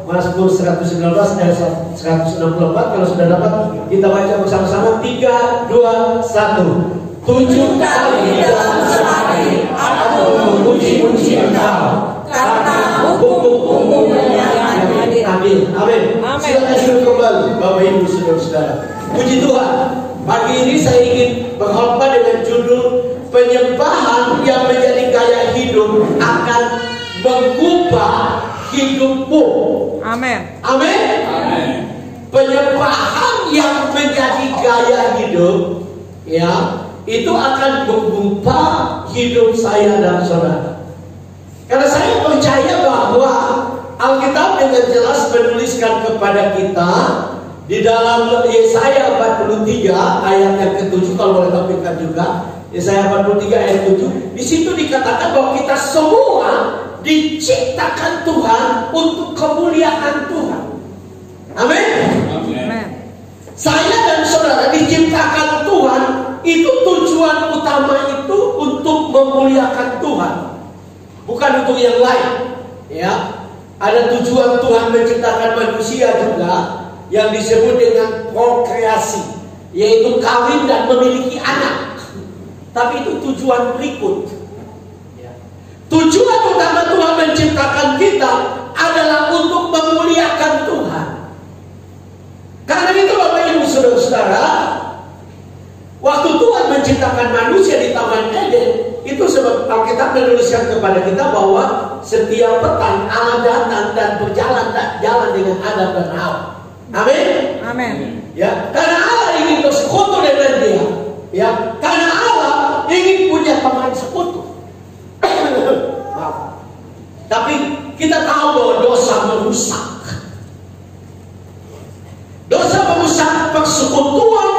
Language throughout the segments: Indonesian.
Mazmur 119 ayat 164. Kalau sudah dapat, kita baca bersama-sama. 3, 2, 1. 7 kali dalam sehari aku memuji-muji Engkau, karena hukum-hukum-Mu yang adil. Amin. Silakan duduk kembali, Bapak Ibu Saudara-saudara. Puji Tuhan. Pagi ini saya ingin berkhotbah dengan judul penyembahan yang menjadi gaya hidup akan mengubah hidupmu. Amin. Amin. Penyembahan yang menjadi gaya hidup, ya, itu akan mengubah hidup saya dan saudara. Karena saya percaya bahwa Alkitab dengan jelas menuliskan kepada kita di dalam Yesaya 43 ayat yang ke-7, kalau boleh tampilkan juga Yesaya 43 ayat 7. Di situ dikatakan bahwa kita semua diciptakan Tuhan untuk kemuliaan Tuhan. Amin. Saya dan saudara diciptakan Tuhan, itu tujuan utama itu untuk memuliakan Tuhan, bukan untuk yang lain. Ya, ada tujuan Tuhan menciptakan manusia juga yang disebut dengan prokreasi, yaitu kawin dan memiliki anak. Tapi itu tujuan berikut. Ya. Tujuan utama Tuhan menciptakan kita adalah untuk memuliakan Tuhan. Karena itu Bapak Ibu Saudara-saudara, waktu Tuhan menciptakan manusia di Taman Eden, itu sebab Alkitab menuliskan kepada kita bahwa setiap petang Allah datang dan berjalan dengan Adam dan Hawa. Amin. Amin. Ya, karena Allah ingin bersekutu dengan dia. Ya, karena Allah ingin punya teman sekutu. Tapi kita tahu bahwa dosa merusak. Dosa merusak persekutuan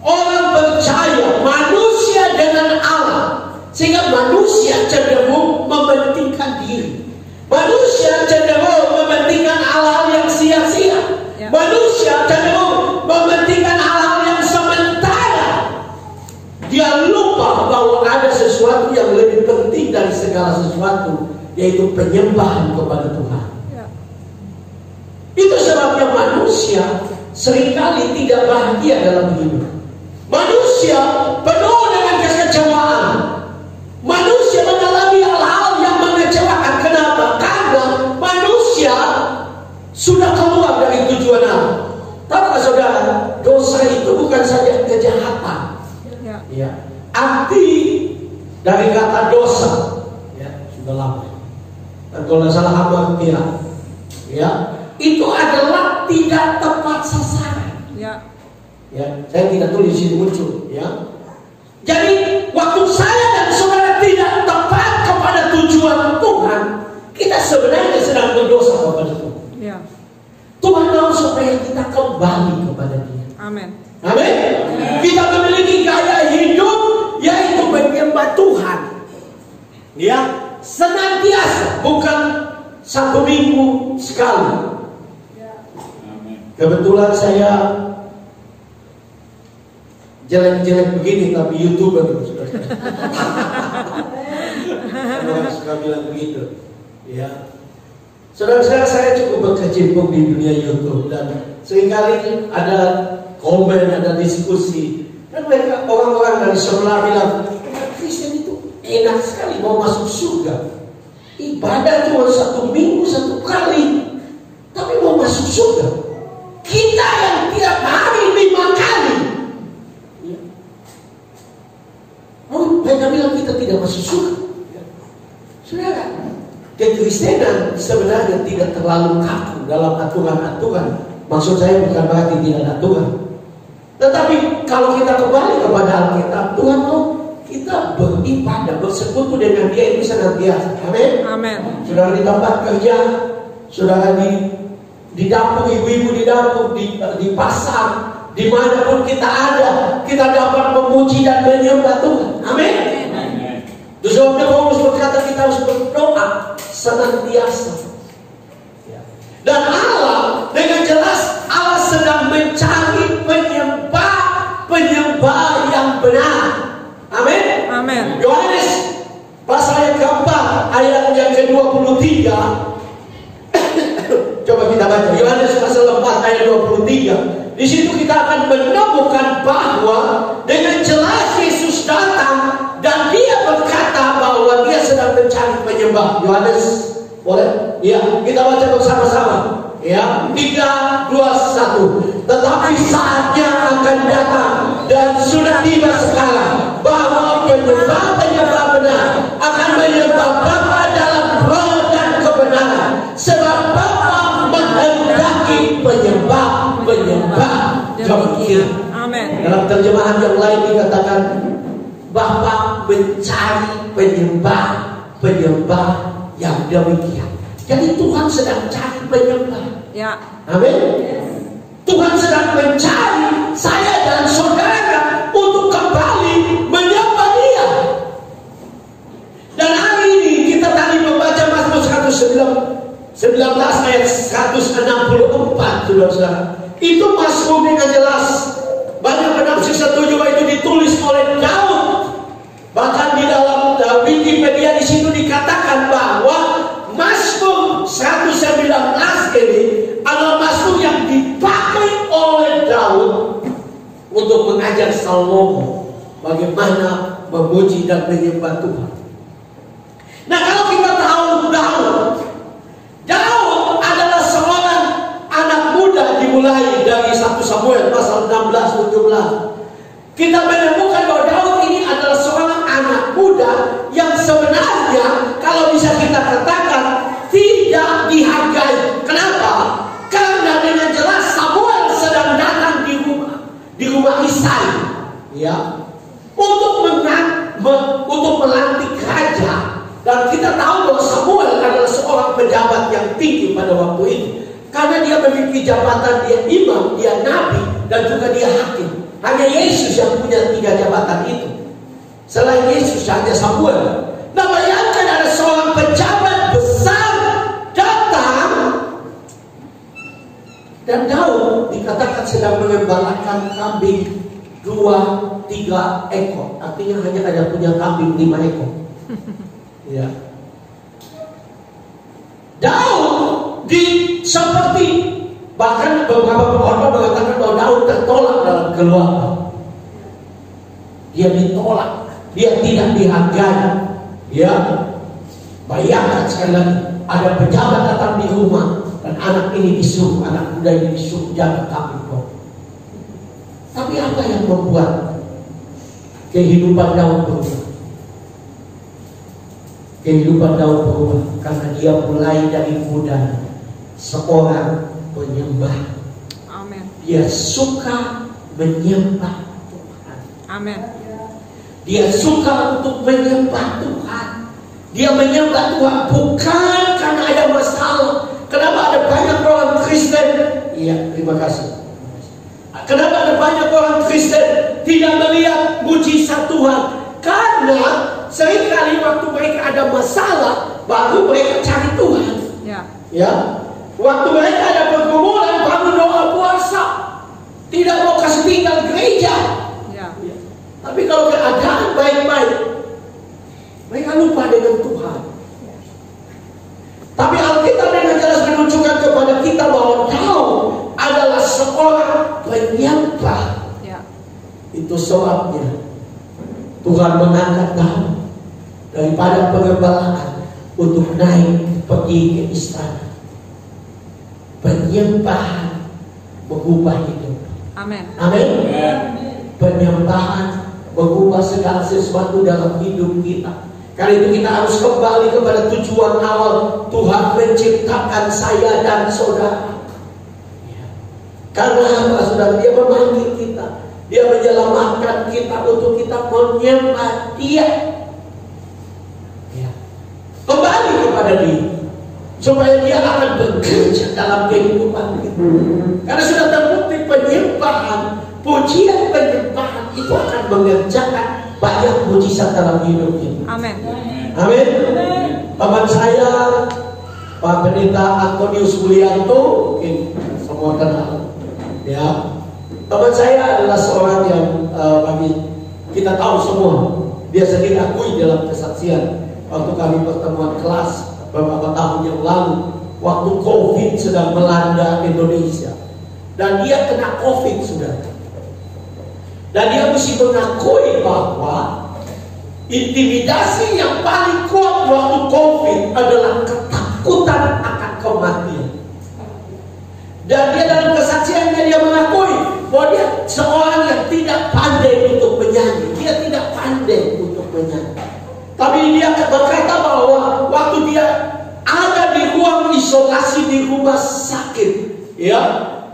orang percaya manusia dengan Allah, sehingga manusia cenderung mementingkan diri. Manusia cenderung mementingkan hal-hal yang sia-sia. Manusia cenderung mementingkan hal-hal yang sementara. Dia lupa bahwa ada sesuatu yang lebih penting dari segala sesuatu, yaitu penyembahan kepada Tuhan. Itu sebabnya manusia seringkali tidak bahagia dalam hidup. Manusia penuh dengan kekecewaan. Manusia mengalami hal-hal yang mengecewakan. Kenapa? Karena manusia sudah keluar dari tujuan Allah. Tapi saudara, dosa itu bukan saja kejahatan. Ya. Arti dari kata dosa, ya, sudah lama. Dan kalau tidak salah Abang bilang, ya, itu adalah tidak tepat sasaran. Ya, saya tidak tulis di sini muncul. Ya, jadi waktu saya dan saudara tidak tepat kepada tujuan Tuhan, kita sebenarnya sedang berdosa kepada Tuhan. Ya. Tuhan mau supaya kita kembali kepada Dia. Amin. Amin. Kita memiliki gaya hidup yaitu menyembah Tuhan. Ya, senantiasa, bukan satu minggu sekali. Kebetulan saya jelek-jelek begini tapi YouTuber. Orang suka bilang begitu. Ya, saudara-saudara, saya cukup berkecimpung di dunia YouTube dan seringkali ada komen, ada diskusi. Dan mereka, orang-orang dari sebelah bilang, Kristen itu enak sekali, mau masuk surga. Ibadah cuma 1 minggu 1 kali, tapi mau masuk surga. Kita yang tiap hari 5 kali. Ya. Oh, mereka bilang kita tidak masuk surga. Ya. Saudara, kekristenan sebenarnya tidak terlalu kaku dalam aturan-aturan. Maksud saya bukan berarti tidak ada Tuhan. Tetapi kalau kita kembali kepada Alkitab, Tuhan mau kita beribadah, bersekutu dengan Dia itu senantiasa. Amin. Amin. Saudara di tempat kerja, saudara di dapur, ibu-ibu di dapur, di pasar, dimanapun kita ada, kita dapat memuji dan menyembah Tuhan. Amin. Itu sebabnya Paulus berkata kita harus berdoa senantiasa. Dan Allah dengan jelas Allah sedang mencari penyembah yang benar. Amin. Amin. Yohanes pasal yang keempat ayat yang ke-23. Coba kita baca Yohanes pasal 4 ayat 23. Di situ kita akan menemukan bahwa dengan jelas Yesus datang dan dia berkata bahwa dia sedang mencari penyembah. Yohanes, boleh? Ya, kita baca bersama-sama. Ya, 3, 2, 1. Tetapi saatnya akan datang dan sudah tiba sekarang bahwa penyembah-penyembah benar akan menyembah Bapa dalam roh dan kebenaran, sebab Bapa menghendaki penyembah-penyembah demikian. Amin. Dalam terjemahan yang lain dikatakan Bapa mencari penyembah-penyembah yang demikian. Jadi Tuhan sedang cari penyembah. Ya. Amin. Tuhan sedang mencari saya dan saudara untuk kembali menyembah Dia. Dan hari ini kita tadi membaca Mazmur 19 ayat 164, saudara. Itu Mazmur dengan jelas. Banyak penafsir setuju bahwa itu ditulis oleh Daud. Bahkan di dalam Wikipedia di situ dikatakan bahwa Mazmur 119 ini adalah Mazmur yang dipakai oleh Daud untuk mengajar Salomo bagaimana memuji dan menyembah Tuhan. Nah, kalau kita tahu Daud adalah seorang anak muda, dimulai dari 1 Samuel pasal 16-17. Kita menemukan bahwa Daud ini adalah seorang anak muda yang sebenarnya kalau bisa kita katakan tidak dihargai. Kenapa? Karena dengan jelas Samuel sedang datang di rumah Isai, ya, untuk melantik raja. Dan kita tahu bahwa Samuel adalah seorang pejabat yang tinggi pada waktu itu, karena dia memiliki jabatan, dia imam, dia nabi, dan juga dia hakim. Hanya Yesus yang punya 3 jabatan itu. Selain Yesus hanya Samuel. Nah, bayangkan ada seorang pejabat besar datang, dan Daud dikatakan sedang mengembalakan kambing 2-3 ekor. Artinya hanya ada punya kambing 5 ekor. Ya. Daud seperti, bahkan beberapa penghormat mengatakan bahwa Daud tertolak dalam keluarga. Dia ditolak, dia tidak dihargai. Ya, bayangkan sekali lagi, ada pejabat datang di rumah dan anak ini disuruh, anak muda ini disuruh jaga kambing dong. Tapi apa yang membuat kehidupan Daud berubah? Kehidupan Daud berubah karena dia mulai dari muda seorang penyembah. Amin. Dia suka menyembah Tuhan. Amin. Dia suka untuk menyembah Tuhan. Dia menyembah Tuhan bukan karena ada masalah. Kenapa ada banyak orang Kristen? Iya, terima kasih. Kenapa ada banyak orang Kristen tidak melihat mujizat Tuhan? Karena seringkali waktu mereka ada masalah, baru mereka cari Tuhan. Ya. Ya. Waktu mereka ada pergumulan, baru doa puasa. Tidak mau kasih tinggal gereja. Ya. Tapi kalau keadaan baik-baik, mereka lupa dengan Tuhan. Tapi Alkitab dengan jelas menunjukkan kepada kita bahwa Daud adalah seorang penyembah. Ya. Itu sebabnya Tuhan mengangkat Daud daripada pengembalaan untuk naik pergi ke istana. Penyembahan mengubah hidup. Amin. Amin. Penyembahan mengubah segala sesuatu dalam hidup kita. Karena itu kita harus kembali kepada tujuan awal Tuhan menciptakan saya dan saudara. Karena apa, saudara? Dia memanggil kita, Dia menyelamatkan kita untuk kita menyembah Dia. Kembali kepada Dia, supaya Dia akan bekerja dalam kehidupan kita. Karena sudah terbukti penyembahan, pujian penyembahan itu akan mengerjakan banyak mujizat dalam hidup kita. Amin. Amin. Teman saya Pak Pendeta Antonius Mulyanto, mungkin semua kenal. Ya, teman saya adalah seorang yang bagi kita tahu semua, dia sendiri akui dalam kesaksian waktu kami pertemuan kelas beberapa tahun yang lalu, waktu COVID sedang melanda Indonesia. Dan dia kena COVID, saudara. Dan dia mesti mengakui bahwa intimidasi yang paling kuat waktu COVID adalah ketakutan akan kematian. Dan dia dalam kesaksiannya dia mengakui bahwa dia seorang yang tidak pandai untuk menyanyi. Dia tidak pandai untuk menyanyi. Tapi dia berkata bahwa waktu dia ada di ruang isolasi di rumah sakit, ya,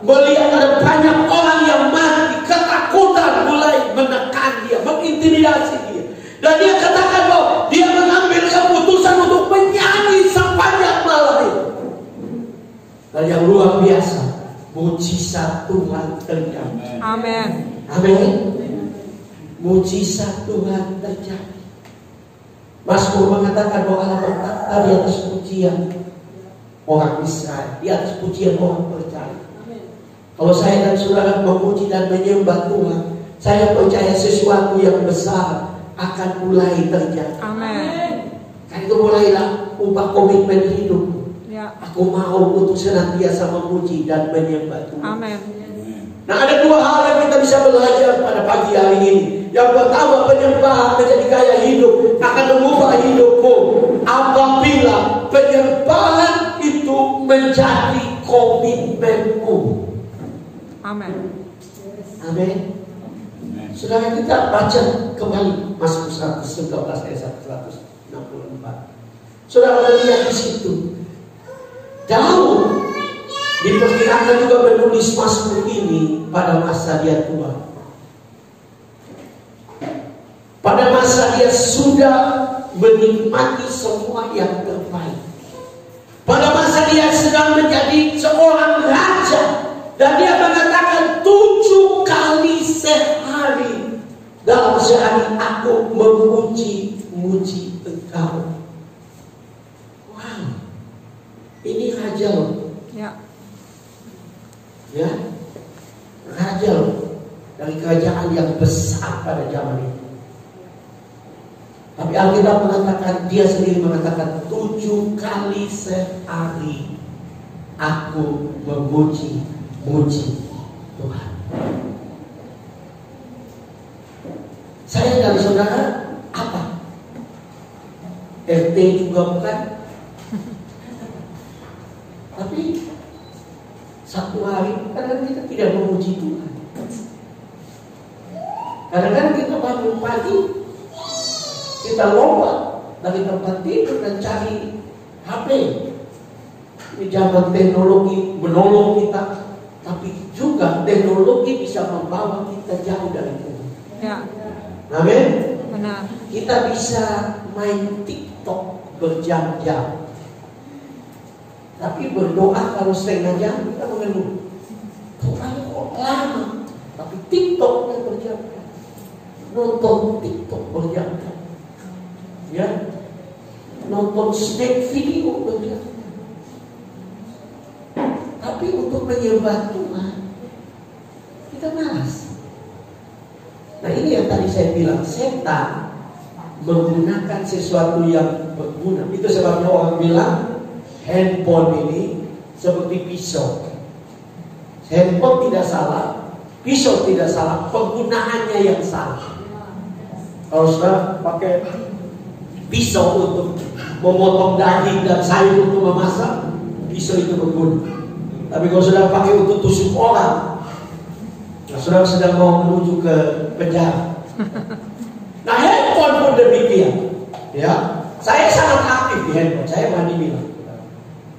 melihat ada banyak orang yang mati, ketakutan mulai menekan dia, mengintimidasi dia. Dan dia katakan bahwa dia mengambil keputusan untuk menyanyi sepanjang malam itu. Dan yang luar biasa, mujizat Tuhan terjadi. Amin. Amin. Mujizat Tuhan terjadi. Mazmur mengatakan bahwa Allah berkata di atas pujian orang Israel, di atas pujian orang percaya. Kalau saya dan saudara memuji dan menyembah Tuhan, saya percaya sesuatu yang besar akan mulai terjadi. Amin. Kan itu mulailah ubah komitmen hidup. Ya. Aku mau untuk senantiasa memuji dan menyembah Tuhan. Amin. Nah, ada dua hal yang kita bisa belajar pada pagi hari ini. Yang pertama, penyembahan menjadi gaya hidup akan mengubah hidupmu apabila penyembahan itu menjadi komitmenmu. Amin. Amin. Saudara, kita baca kembali Mazmur 119 ayat 164. Saudara lihat di situ. Daud diperkirakan juga menulis Mazmur ini pada masa dia tua. Pada masa dia sudah menikmati semua yang terbaik. Pada masa dia sedang menjadi seorang raja. Dan dia mengatakan 7 kali sehari dalam sehari aku memuji-muji Engkau. Wow, ini raja loh. Ya. Ya, raja loh, dari kerajaan yang besar pada zaman itu. Tapi Alkitab mengatakan, dia sendiri mengatakan 7 kali sehari aku memuji Tuhan. Saya dan saudara apa? RT juga bukan. Tapi satu hari kadang kita tidak memuji Tuhan. Kadang-kadang kita bangun pagi, kita lompat dari tempat tidur dan cari HP. Ini zaman teknologi menolong kita, tapi juga teknologi bisa membawa kita jauh dari Tuhan. Ya. Amin. Benar. Kita bisa main TikTok berjam-jam, tapi berdoa kalau setengah jam kita mengeluh. Tuhan kok lama, tapi TikToknya berjam-jam. Nonton TikTok berjam-jam, ya, nonton snack video berjam-jam. Tapi untuk menyembah Tuhan kita malas. Nah, ini yang tadi saya bilang, setan menggunakan sesuatu yang berguna. Itu sebabnya orang bilang handphone ini seperti pisau. Handphone tidak salah, pisau tidak salah, penggunaannya yang salah. Kalau sudah pakai pisau untuk memotong daging dan sayur untuk memasak, pisau itu berguna. Tapi kalau sudah pakai untuk tusuk orang, nah, saudara sedang mau menuju ke penjara. Nah, handphone pun demikian. Ya, saya sangat aktif di handphone. Saya berani bilang,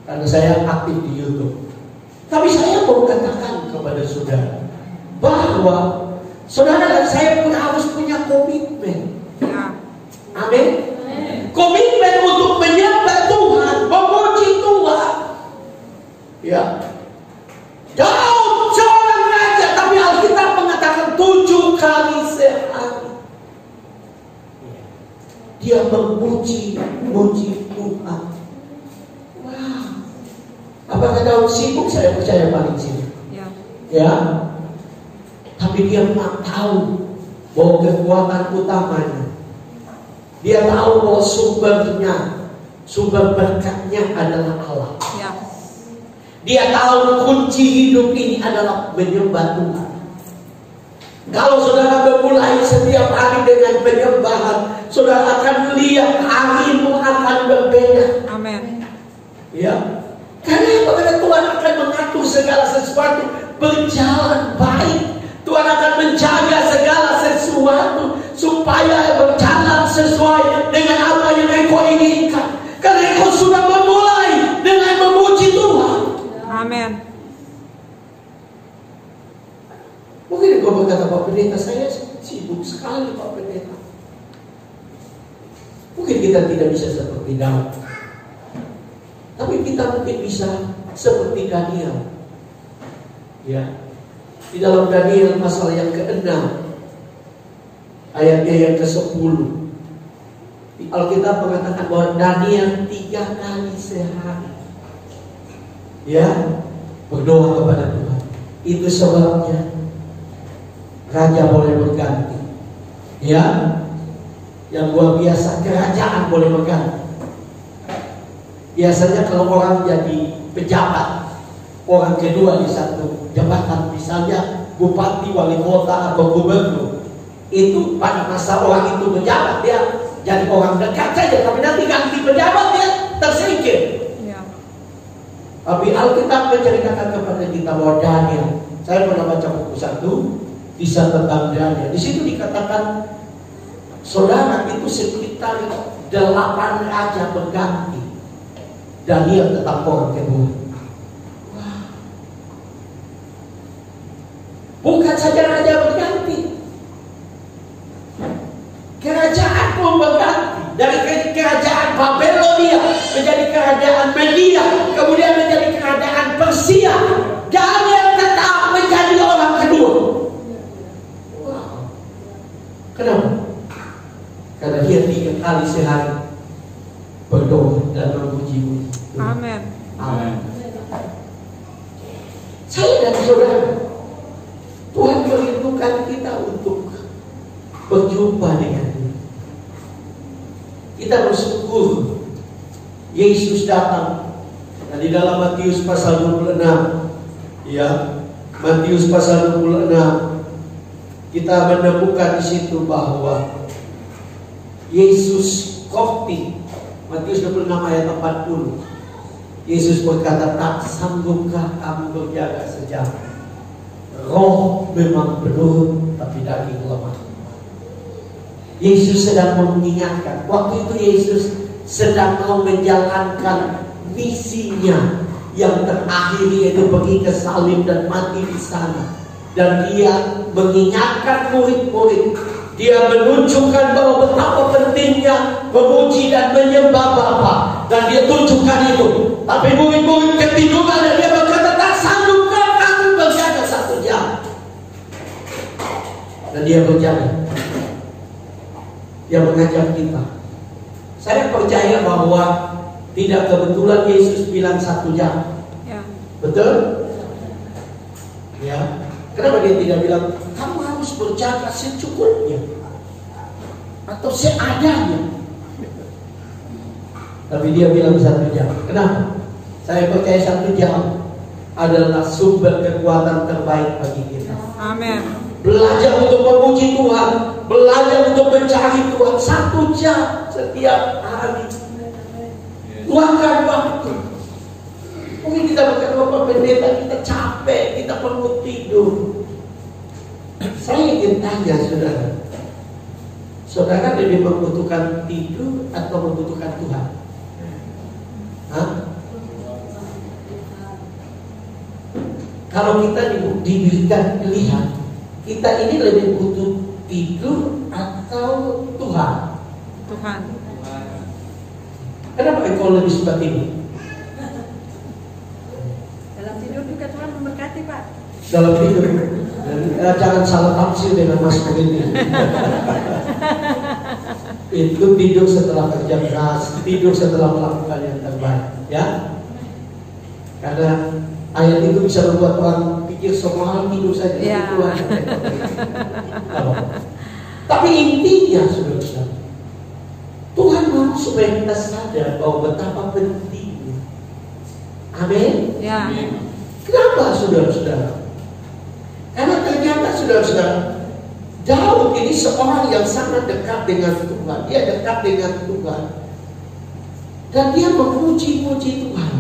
karena saya aktif di YouTube. Tapi saya mau katakan kepada saudara bahwa saudara dan saya pun harus punya komitmen. Amin. Komitmen untuk menyembah Tuhan, memuji Tuhan. Ya. Daud seorang raja, tapi Alkitab mengatakan 7 kali sehari dia memuji Tuhan. Wow. Apakah Daud sibuk? Saya percaya paling sibuk. Ya. Tapi dia tahu bahwa kekuatan utamanya, dia tahu bahwa sumber berkatnya adalah Allah. Ya. Dia tahu kunci hidup ini adalah menyembah Tuhan. Kalau saudara memulai setiap hari dengan penyembahan, saudara akan lihat harimu akan berbeda. Amin. Ya, karena Tuhan akan mengatur segala sesuatu berjalan baik. Tuhan akan menjaga segala sesuatu supaya berjalan sesuai dengan apa yang engkau inginkan. Karena engkau sudah memulai dengan memuji Tuhan. Amin. Mungkin engkau berkata, Pak Pendeta, saya sibuk sekali Pak Pendeta. Mungkin kita tidak bisa seperti Daud, tapi kita mungkin bisa seperti Daniel. Ya, di dalam Daniel pasal yang ke-6 ayatnya yang ke-10, di Alkitab mengatakan bahwa Daniel 3 kali sehari berdoa kepada Tuhan. Itu sebabnya raja boleh berganti, yang luar biasa, kerajaan boleh berganti. Biasanya kalau orang jadi pejabat, orang kedua di satu jabatan, misalnya bupati, wali kota, atau gubernur, itu pada masa orang itu menjabat dia jadi orang dekat saja, tapi nanti ganti pejabat dia tersingkir. Ya. Tapi Alkitab menceritakan kepada kita bahwa Daniel, saya pernah baca buku 1 kisah tentang Daniel. Di situ dikatakan, saudara, itu sekitar 8 raja berganti, Daniel tetap orang kedua. Bukan saja raja berganti, kerajaan pun berganti. Dari kerajaan Babelonia menjadi kerajaan Media, kemudian menjadi kerajaan Persia. Daniel tetap menjadi orang kedua. Kenapa? Karena dia 3 kali sehari berdoa dan memuji. Amin. Amin. Saya dan saudara, Tuhan merindukan kita untuk berjumpa dengan Dia. Kita bersyukur Yesus datang. Dan di dalam Matius pasal 26, Matius pasal 26, kita menemukan di situ bahwa Yesus khotbah. Matius 26 ayat 40. Yesus berkata, tak sanggupkah kamu berjaga sejam? Roh memang menurun, tapi daging lemah. Yesus sedang mengingatkan. Waktu itu Yesus sedang mau menjalankan misinya yang terakhir, yaitu pergi ke salib dan mati di sana. Dan dia mengingatkan murid-murid. Dia menunjukkan bahwa betapa pentingnya memuji dan menyembah Bapa. Dan dia tunjukkan itu. Tapi murid-murid ketiduran dan dia berkata, tak sanggupkah kamu berjaga 1 jam? Dan dia berjaga. Dia mengajak kita. Saya percaya bahwa tidak kebetulan Yesus bilang 1 jam. Ya. Betul? Ya. Kenapa dia tidak bilang kamu harus berjaga secukupnya atau seadanya? Tapi dia bilang 1 jam. Kenapa? Saya percaya 1 jam adalah sumber kekuatan terbaik bagi kita. Amin. Belajar untuk memuji Tuhan, belajar untuk mencari Tuhan 1 jam setiap hari. Luangkan waktu. Mungkin kita berkata, Bapak Pendeta, kita capek, kita perlu tidur. Saya ingin tanya saudara, saudara lebih membutuhkan tidur atau membutuhkan Tuhan? Hah? Kalau kita diberikan pilihan, kita ini lebih butuh tidur atau Tuhan? Tuhan. Kenapa engkau lebih suka tidur? Dalam tidur juga Tuhan memberkati, Pak. Dalam tidur, jangan salah tafsir dengan Mas ini. Itu tidur setelah kerja keras, tidur setelah melakukan yang terbaik, ya. Karena ayat itu bisa membuat orang pikir semua hal tidur saja. Ya. Tapi intinya, saudara, Tuhan mau supaya kita sadar bahwa betapa pentingnya Amin. Ya. Kenapa saudara-saudara? Karena ternyata saudara-saudara, Daud ini seorang yang sangat dekat dengan Tuhan. Dia dekat dengan Tuhan. Dan dia memuji-muji Tuhan.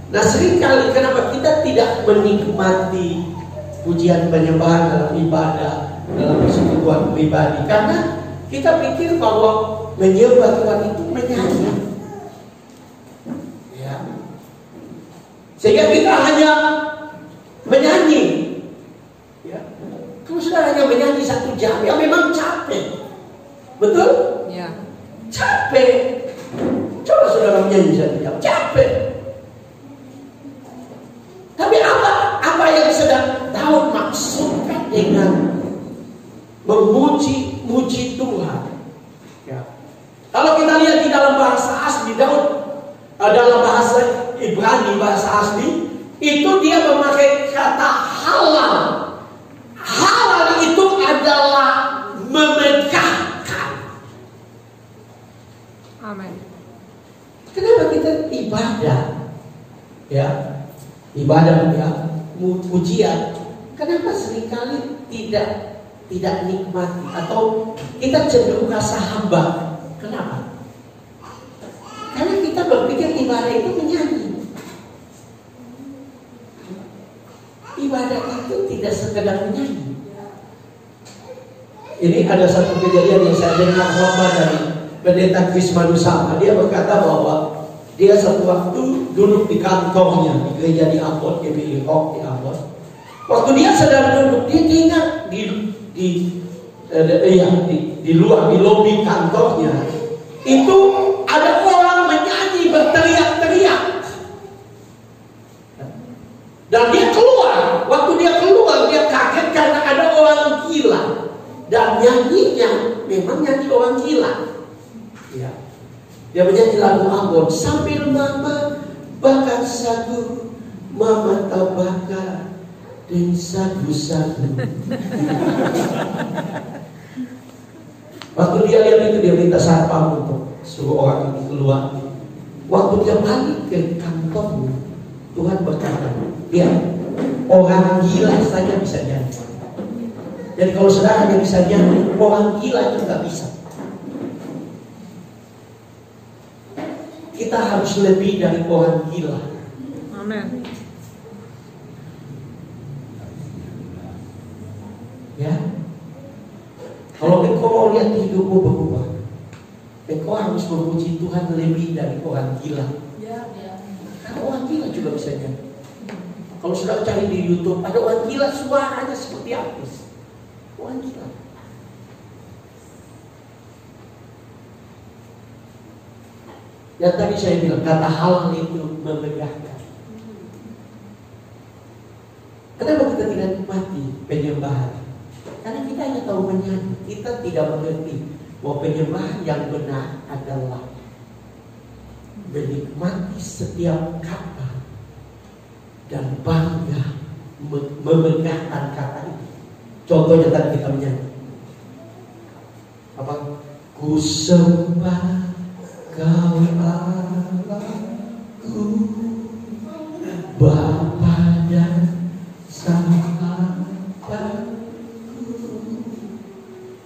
Nah seringkali kenapa kita tidak menikmati pujian penyembahan dalam ibadah, dalam persekutuan pribadi? Karena kita pikir bahwa menyembah Tuhan itu menyanyi. Ya. Sehingga kita hanya menyanyi. Ya. Kalau saudara hanya menyanyi 1 jam, ya memang capek. Betul? Ya. Capek. Coba saudara menyanyi 1 jam, capek. Tapi apa yang sedang Daud maksudkan dengan memuji Tuhan? Ya. Kalau kita lihat di dalam bahasa asli Daud, dalam bahasa Ibrani, bahasa asli, itu dia memakai kata halal. Halal itu adalah memegahkan. Amin. Kenapa kita ibadah? Ya, ibadah ya, pujian. Kenapa seringkali tidak nikmati atau kita cenderung rasa hamba? Kenapa? Karena kita berpikir ibadah itu menyanyi. Ibadah itu tidak sekedar menyanyi. Ini ada satu kejadian yang saya dengar khotbah dari Pendeta Chris Manusama. Dia berkata bahwa dia satu waktu duduk di kantornya di gereja di Ambon, GBI Rock di Ambon. Waktu dia sedang duduk, dia dengar di luar, di lobi kantornya itu ada orang menyanyi berteriak-teriak. Dan dia keluar. Waktu dia keluar, dia kaget karena ada orang gila. Dan nyanyinya memang nyanyi orang gila. Ya. Dia menyanyi lagu Ambon sambil mama bakar sagu, mama tak bakar dan sagu-sagu. Waktu dia lihat itu, dia minta satpam untuk suruh orang ini keluar. Waktu dia balik ke kantornya, Tuhan berkata, dia orang gila saja bisa nyanyi. Jadi kalau saudara hanya bisa nyanyi, orang gila itu nggak bisa. Kita harus lebih dari orang gila. Amin. Ya. Kalau engkau mau lihat hidupmu berubah, engkau harus memuji Tuhan lebih dari orang gila. Karena orang gila juga bisa nyanyi. Kalau sudah cari di YouTube, ada orang gila suaranya seperti artis. Orang gila. Yang tadi saya bilang, kata halal itu memegahkan. Kenapa kita tidak nikmati penyembahan? Karena kita hanya tahu menyanyi. Kita tidak mengerti bahwa penyembahan yang benar adalah menikmati setiap kata dan bangga memegahkan kata itu. Contohnya tadi kita menyanyi apa? Ku sembah Kau Allahku, Bapa dan Sahabatku.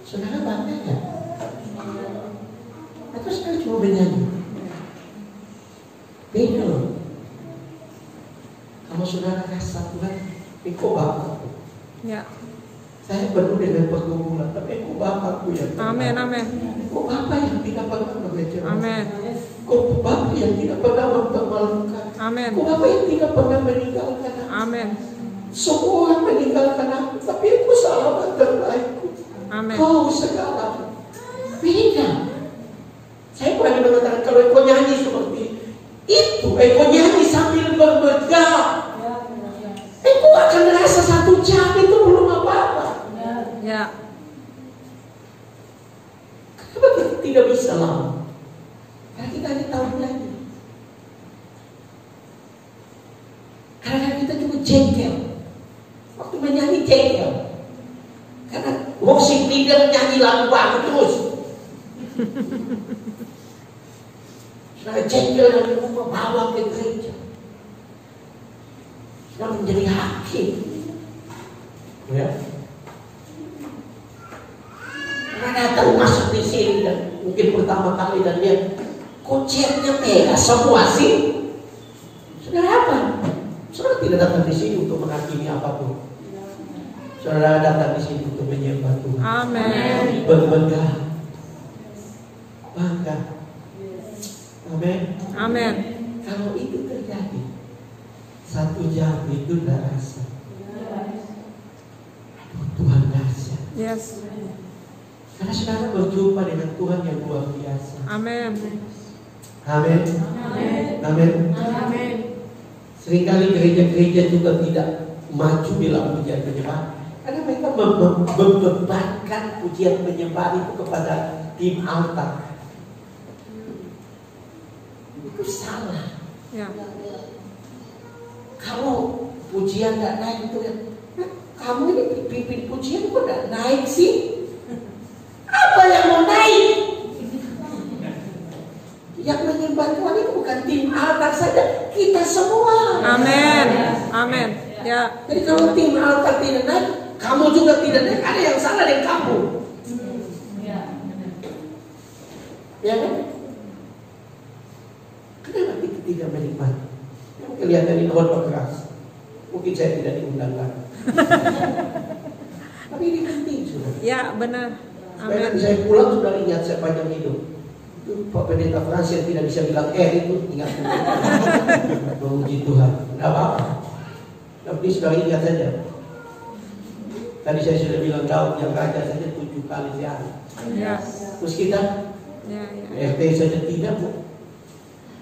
Saudara bangga ya? Atau saudara cuma menyanyi? Beda loh. Kalau saudara rasa Tuhan, engkau Bapakku. Ya. Saya penuh dengan pergumulan, tapi engkau Bapakku yang Amin, amin. Engkau Bapa yang tidak pernah mengecewakan. Amin. Engkau Bapa yang tidak pernah mempermalukan. Amin. Engkau Bapa yang tidak pernah meninggalkan aku. Amin. Semua orang meninggalkan aku, tapi engkau sahabat terbaikku. Amin. Kau segala. Beda. Saya berani mengatakan kalau engkau nyanyi seperti itu, engkau nyanyi sambil bermegah, engkau akan merasa 1 jam itu belum apa-apa. Ya. Kenapa kita tidak bisa lama? Karena kita hanya tahu menyanyi. Karena kita juga jengkel. Waktu menyanyi jengkel. Karena worship leader nyanyi lagu baru terus. Karena jengkel dari rumah bawa ke gereja. dan menjadi hakim. Ya. Karena datang masuk di sini dan mungkin pertama kali dan lihat kok chatnya merah semua sih. Saudara apa? Saudara tidak datang di sini untuk menghakimi apapun. Saudara datang di sini untuk menyembah Tuhan. Amin. Berbangga. Bangga. Amin. Amin. Kalau itu terjadi 1 jam itu udah rasa. Aduh, Tuhan dahsyat. Yes. Karena saudara berjumpa dengan Tuhan yang luar biasa. Amin. Amin. Amin. Amin. Seringkali gereja-gereja juga tidak maju dalam pujian penyembahan karena mereka membebankan pujian penyembahan itu kepada tim altar. Itu salah. Ya. Kalau pujian nggak naik itu ya, kamu ini pimpin pujian kok nggak naik sih? Apa yang mau naik? Yang menyembah Tuhan itu bukan tim altar saja, kita semua. Amin. Amin. Ya. Jadi kalau tim altar tidak naik, kamu juga tidak naik. Ada yang salah dengan kamu. Ya kan? Kenapa kita tidak menikmati? Yang kelihatan ini orang keras. Mungkin saya tidak diundangkan. Tapi ini penting sudah. Ya, benar. Supaya Amin. saya pulang sudah ingat sepanjang hidup. Itu Pak Pendeta Frans yang tidak bisa bilang itu ingat. Memuji Tuhan. Tidak apa-apa. Tapi sudah ingat saja. Tadi saya sudah bilang Daud yang raja saja 7 kali sehari. Ya. Terus kita Ya, ya. RT saja tidak, Bu.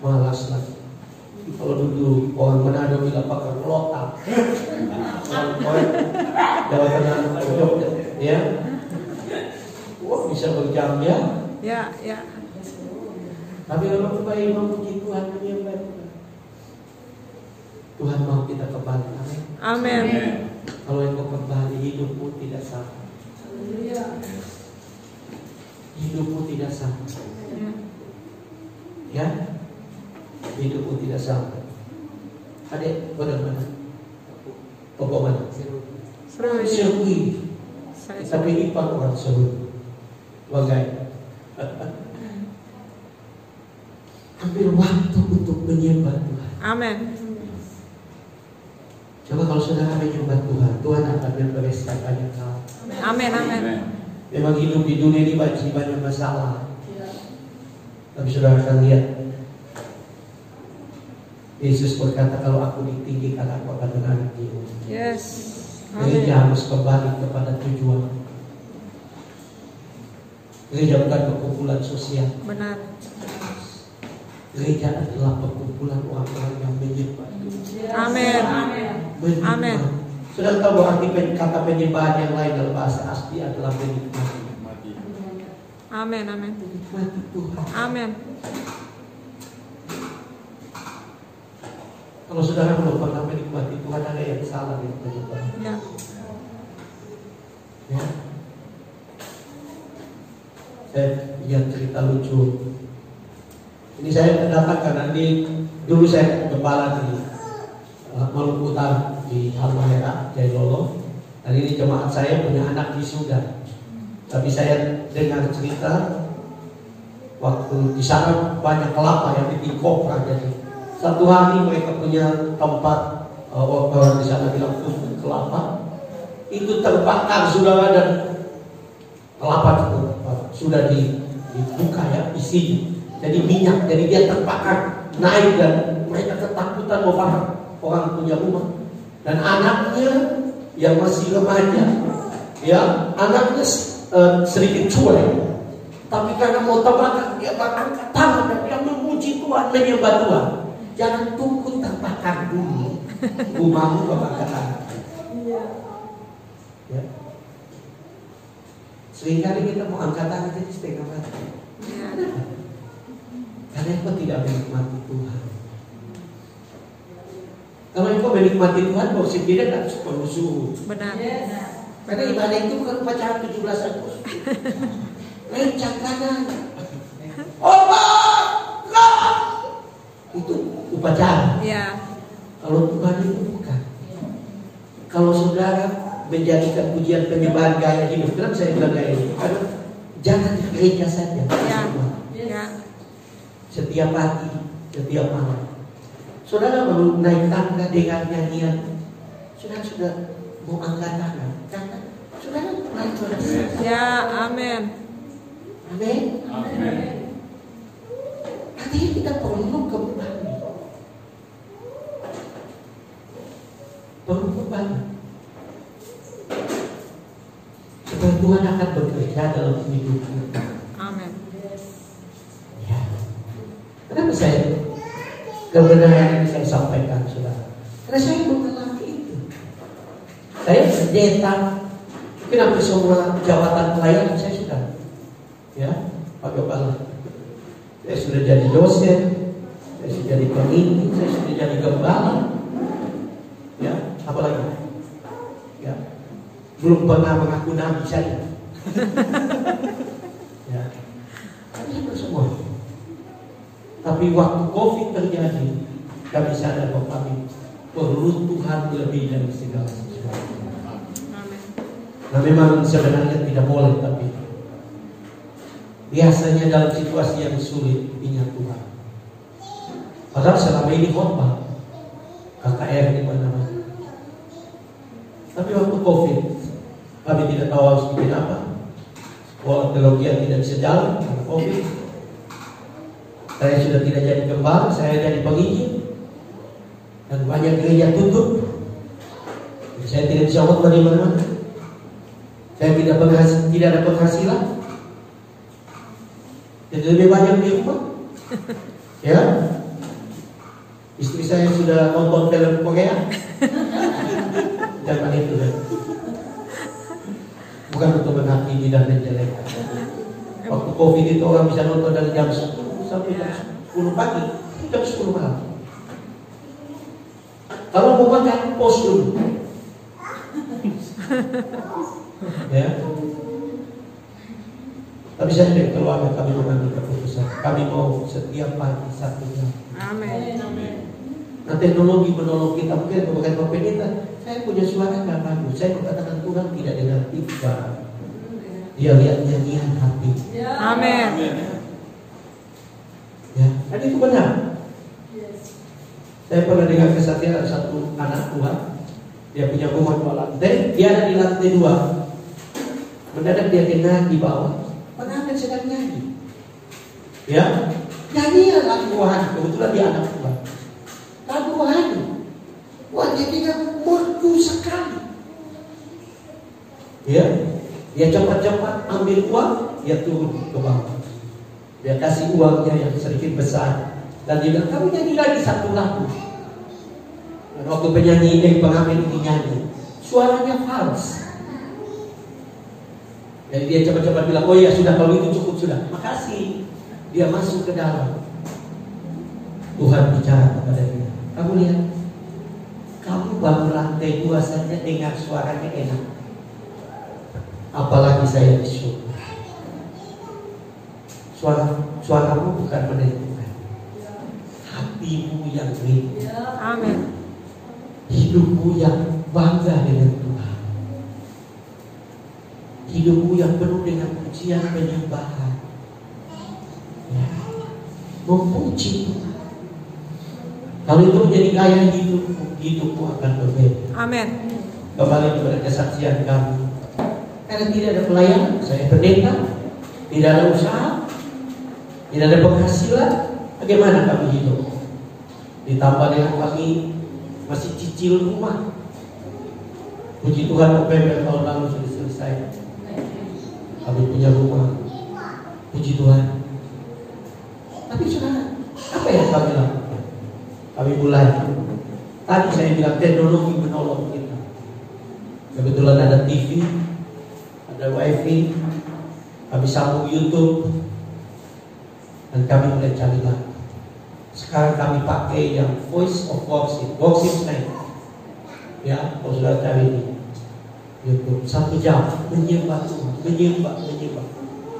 Malas lagi. Kalau dulu orang Manado bilang pakai lotal. Orang Jawa Tengah Jogja, ya. Wah, bisa berjam-jam. Ya, ya. Tapi kalau kembali memuji Tuhan, menyembah Tuhan, Tuhan mau kita kembali. Amin. Amin. Kalau engkau kembali, hidupmu tidak sama. Hidupmu tidak sama. Ya, hidupmu tidak sama. Adik, bagaimana? Pokok mana? Seru. Serui. Saya Tapi ini Pak orang seru. Bagai. Ambil waktu untuk menyembah Tuhan. Amin. Coba kalau saudara menyembah Tuhan, Tuhan akan membereskan banyak hal. Amin. Amin. Memang hidup di dunia ini banyak masalah. Tapi saudara akan lihat, Yesus berkata, kalau aku ditinggikan, aku akan menarik dia. Yes. Amin. Gereja harus kembali kepada tujuan. Gereja bukan perkumpulan sosial. Benar. Gereja adalah perkumpulan orang-orang yang menyembah Tuhan. Amin. Menyembah. Amin. Sudah tahu arti kata penyembahan yang lain dalam bahasa asli adalah menikmati. Amin. Amin. Menikmati Tuhan. Amin. Kalau saudara belum pernah menikmati Tuhan, ada yang salah dengan penyembahan. Ya. Ya. Saya ingat cerita lucu. Ini saya datang karena dulu saya gembala di Maluku Utara di Halmahera, Jailolo. Dan ini jemaat saya punya anak di Sudan. Tapi saya dengar cerita waktu di sana banyak kelapa yang bikin kopra. Jadi satu hari mereka punya tempat orang di sana bilang tumpuk kelapa itu terbakar saudara, dan kelapa itu sudah dibuka ya isinya. Jadi minyak, jadi dia terbakar naik dan mereka ketakutan mau bakar orang punya rumah. Dan anaknya yang masih remaja, ya anaknya sedikit cuek, tapi karena mau terbakar dia bakar tangan dan dia memuji Tuhan, menyembah Tuhan. Jangan tunggu terbakar dulu, rumahmu kebakaran. Ya. Seringkali kita mau angkat tangan jadi setengah mati. Ya. Karena engkau tidak menikmati Tuhan. Kalau engkau menikmati Tuhan, kau sendiri tak perlu suruh. Benar. Karena ibadah itu bukan upacara 17 Agustus. Lencang kanan. Allah, itu upacara. Ya. Kalau Tuhan itu bukan. kalau saudara menjadikan pujian penyembahan gaya hidup, kenapa saya bilang gaya hidup? Karena jangan di gereja saja. Ya. Setiap pagi, setiap malam. Saudara baru naik tangga dengan nyanyian, saudara sudah mau angkat tangan, karena saudara naik saudara. Ya, amin. Amin. Artinya kita perlu kembali. Supaya Tuhan akan bekerja dalam hidup kita. Amin. Ya. Kenapa saya kebenaran ini saya sampaikan, saudara? Karena saya mengalami itu. Saya pendeta, mungkin hampir semua jabatan pelayanan saya sudah, ya, Pak Kepala. Saya sudah jadi dosen, saya sudah jadi pemimpin, saya sudah jadi gembala, ya, apalagi, ya, belum pernah mengaku nabi saya, ya, itu semua. Tapi waktu COVID terjadi, kami sadar bahwa kami perlu Tuhan lebih dari segala sesuatu. Nah, memang sebenarnya tidak boleh, tapi biasanya dalam situasi yang sulit ingat Tuhan. Padahal selama ini khotbah KKR di mana-mana. Tapi waktu COVID, kami tidak tahu harus bikin apa. Sekolah teologi tidak bisa jalan karena COVID. Saya sudah tidak jadi gembala, saya jadi penginjil. Dan banyak gereja tutup. Saya tidak bisa khotbah di mana-mana. Saya tidak ada penghasilan. Jadi lebih banyak di rumah. Ya. Istri saya sudah nonton film Korea. Jangan itu ya. Bukan untuk menghakimi dan menjelekkan. Waktu COVID itu orang bisa nonton dari jam 10 sampai jam 10 pagi, jam 10 malam. Kalau mau makan, pos dulu. Ya. Tapi saya dari keluarga kami mengambil keputusan. Kami mau setiap pagi 1 jam. Amin. Nah, teknologi menolong kita. Mungkin bukan pendeta, saya punya suara nggak bagus. Saya mengatakan Tuhan tidak dengar tiba. Dia lihat nyanyian hati. Amin. Ya, dan itu benar. Saya pernah dengar kesaksian ada satu anak Tuhan. Dia punya rumah 2 lantai. Dia ada di lantai 2. Mendadak dia kena di bawah. Pengantin sedang nyanyi. Ya, nyanyian lagu rohani. Kebetulan dia anak Tuhan. Lagu rohani. Wah, dia merdu sekali. Ya, dia cepat-cepat ambil uang, dia turun ke bawah. Dia kasih uangnya yang sedikit besar. Dan dia bilang, kamu nyanyi lagi 1 lagu. Dan waktu pengamen ini nyanyi, suaranya fals. Jadi dia cepat-cepat bilang, oh ya sudah, kalau itu cukup sudah. Makasih. Dia masuk ke dalam. Tuhan bicara kepada dia. Kamu lihat, kamu baru lantai 2 saja dengar suaranya enak. Apalagi saya di surga. Suaramu bukan menentukan, hatimu yang rindu. Amin. Hidupmu yang bangga dengan Tuhan. Hidupmu yang penuh dengan pujian penyembahan. Ya. Memuji Tuhan. Kalau itu menjadi gaya hidupmu akan berbeda. Amin. Kembali kepada kesaksian kami. Karena tidak ada pelayanan, saya pendeta, tidak ada usaha, tidak ada penghasilan, bagaimana kami hidup? Ditambah dengan kami masih cicil rumah. Puji Tuhan, November tahun lalu sudah selesai. Kami punya rumah. Puji Tuhan. Tapi saudara, apa yang kami lakukan? Kami mulai. Tadi saya bilang teknologi menolong kita. Kebetulan ada TV, ada WiFi, kami sambung YouTube, dan kami mulai cari lagu. Sekarang kami pakai yang Voice of Worship, Worship Night. Ya, kalau sudah cari di YouTube 1 jam menyembah Tuhan, menyembah.